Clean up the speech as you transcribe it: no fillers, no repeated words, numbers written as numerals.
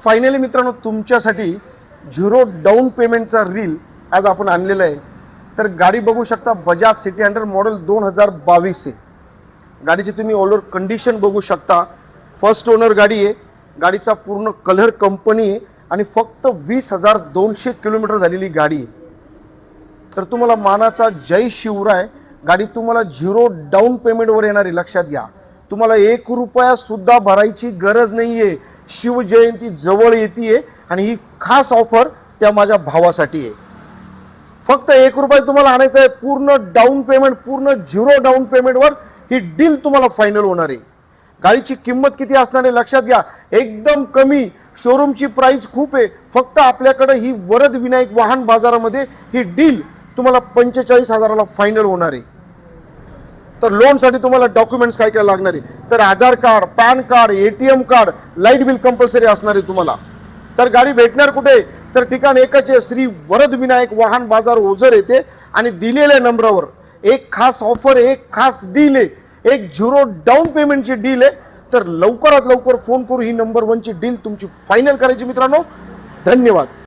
Finally मित्रांनो तुमच्यासाठी zero down पेमेंटचा रील आज आपण आणलेला आहे। तर गाडी बघू शकता, बजाज सिटी हंड्रेड मॉडेल 2022 आहे। गाडीची तुम्ही ओव्हरऑल कंडिशन बघू शकता। फर्स्ट ओनर गाडी आहे। गाडीचा पूर्ण कलर कंपनी आहे आणि फक्त 20,200 किलोमीटर झालेली गाडी आहे। तर तुम्हाला मानाचा जय शिवराय। गाडी तुम्हाला झिरो डाऊन पेमेंटवर येणारी, लक्षात घ्या। तुम्हाला 1 रुपया सुद्धा भरायची गरज नाही आहे। शिवजयंती जवळ येते आणि ही खास ऑफर त्या माझ्या भावासाठी आहे। फक्त 1 रुपया तुम्हाला आणायचा आहे। पूर्ण डाऊन पेमेंट, पूर्ण झिरो डाऊन पेमेंटवर ही डील तुम्हाला फायनल होणार आहे। गाडीची किंमत किती असणार आहे लक्षात घ्या, एकदम कमी। शोरूमची प्राइस खूप आहे। फक्त आपल्याकडे ही वरद विनायक वाहन बाजारामध्ये ही डील तुम्हाला 45,000ला फायनल होणार आहे। तर लोनसाठी तुम्हाला डॉक्युमेंट्स काय काय लागणार आहे, तर Aadhaar card, pan card, ATM card, light bill compulsory असणार आहे तुम्हाला। तर गाडी भेटणार कुठे, तर ठिकाण एकच आहे, श्री वरद विनायक वाहन बाजार ओझर येथे। आणि दिलेल्या नंबरावर एक खास ऑफर, एक खास डील आहे, एक झिरो डाऊन पेमेंटची डील आहे। तर लवकरात लवकर फोन करू, ही नंबर 1 ची डील तुमची फायनल करायची मित्रांनो। धन्यवाद।